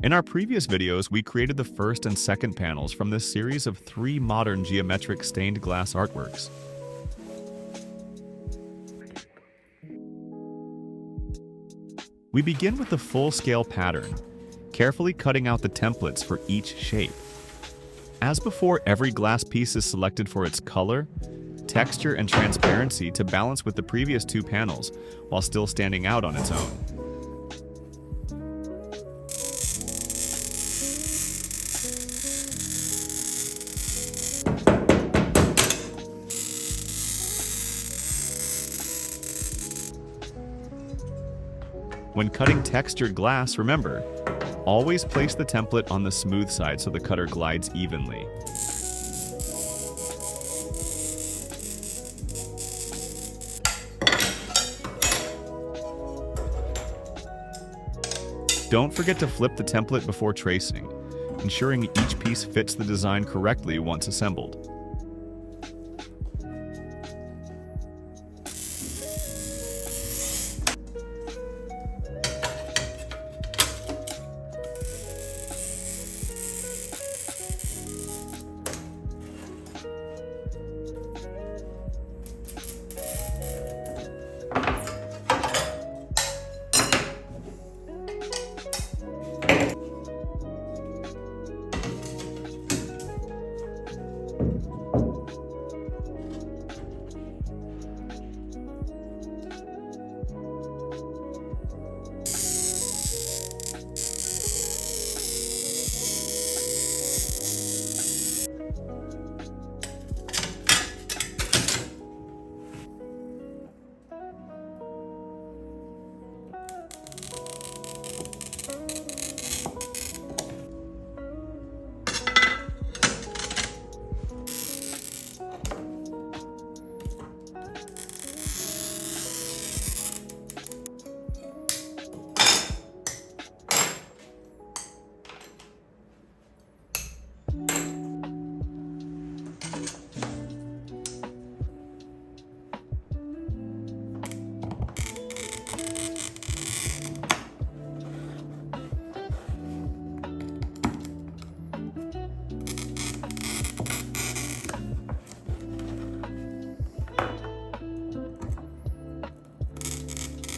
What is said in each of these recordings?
In our previous videos, we created the first and second panels from this series of 3 modern geometric stained glass artworks. We begin with the full-scale pattern, carefully cutting out the templates for each shape. As before, every glass piece is selected for its color, texture, and transparency to balance with the previous 2 panels, while still standing out on its own. When cutting textured glass, remember, always place the template on the smooth side so the cutter glides evenly. Don't forget to flip the template before tracing, ensuring each piece fits the design correctly once assembled.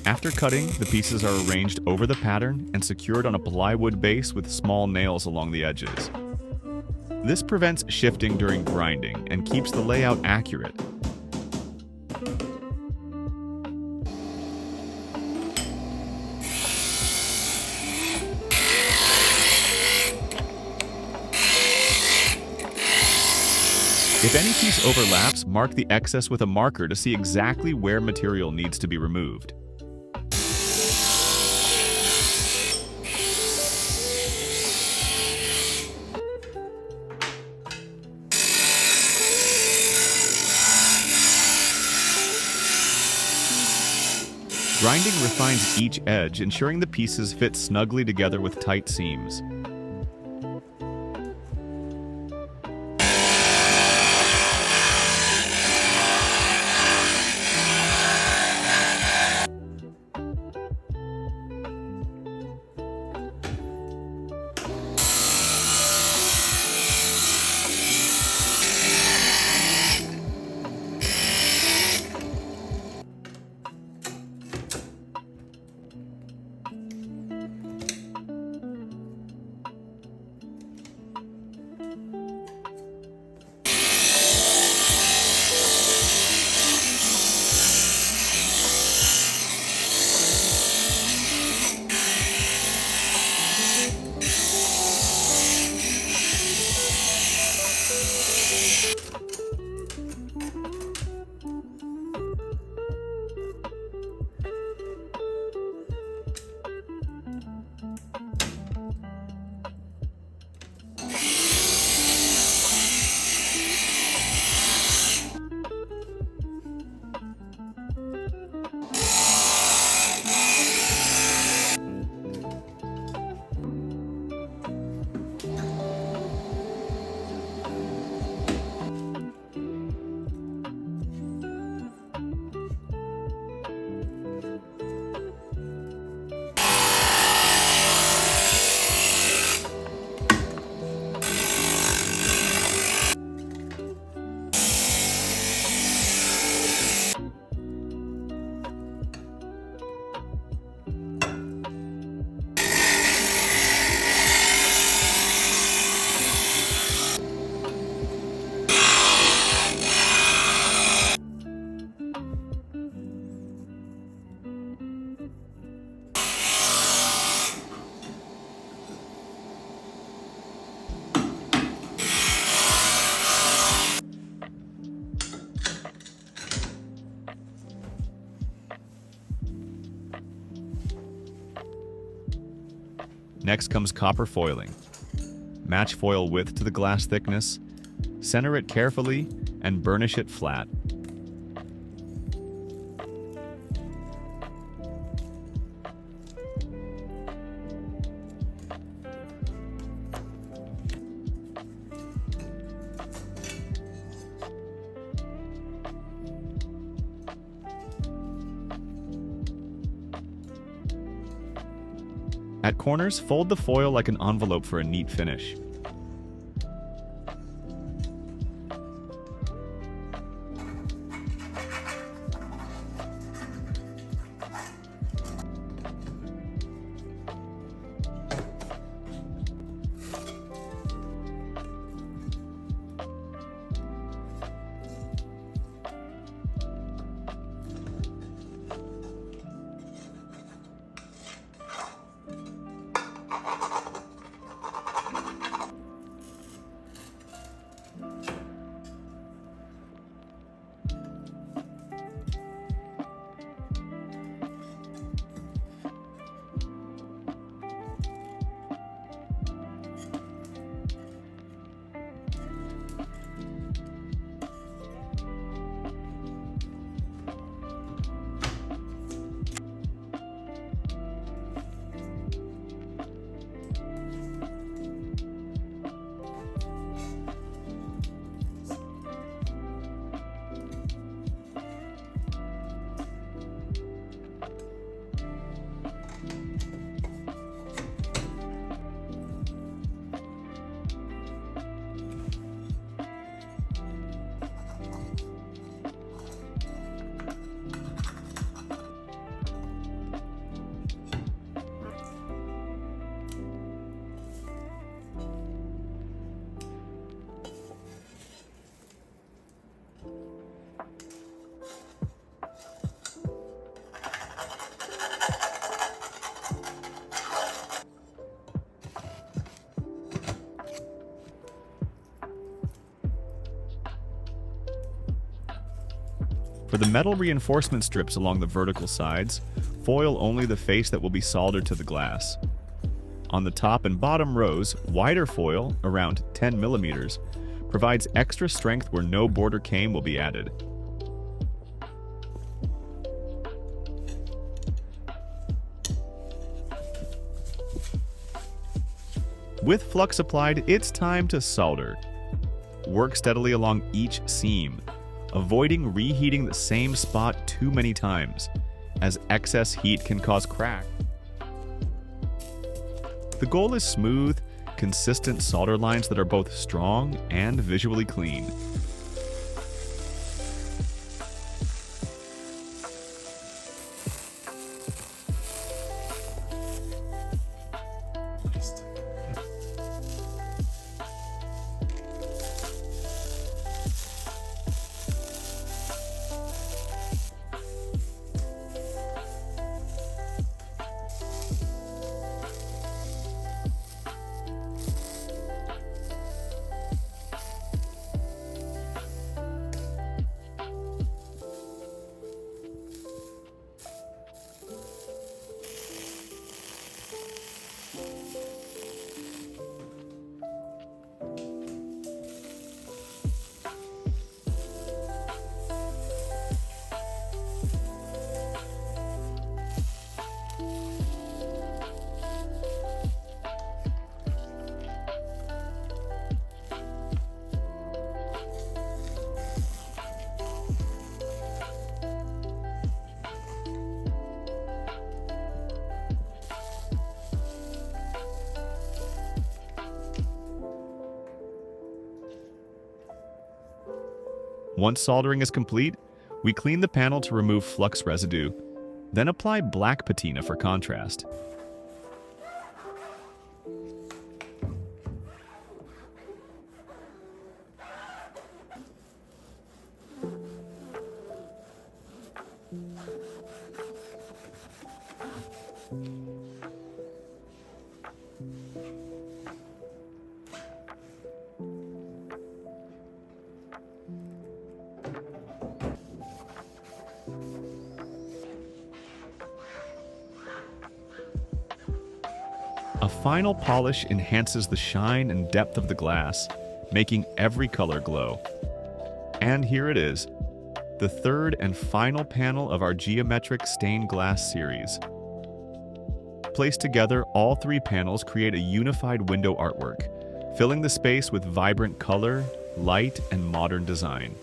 After cutting, the pieces are arranged over the pattern and secured on a plywood base with small nails along the edges. This prevents shifting during grinding and keeps the layout accurate. If any piece overlaps, mark the excess with a marker to see exactly where material needs to be removed. Grinding refines each edge, ensuring the pieces fit snugly together with tight seams. Next comes copper foiling. Match foil width to the glass thickness, center it carefully, and burnish it flat. At corners, fold the foil like an envelope for a neat finish. For the metal reinforcement strips along the vertical sides, foil only the face that will be soldered to the glass. On the top and bottom rows, wider foil, around 10 millimeters, provides extra strength where no border came will be added. With flux applied, it's time to solder. Work steadily along each seam, avoiding reheating the same spot too many times, as excess heat can cause crack. The goal is smooth, consistent solder lines that are both strong and visually clean. Once soldering is complete, we clean the panel to remove flux residue, then apply black patina for contrast. A final polish enhances the shine and depth of the glass, making every color glow. And here it is, the third and final panel of our geometric stained glass series. Placed together, all three panels create a unified window artwork, filling the space with vibrant color, light, and modern design.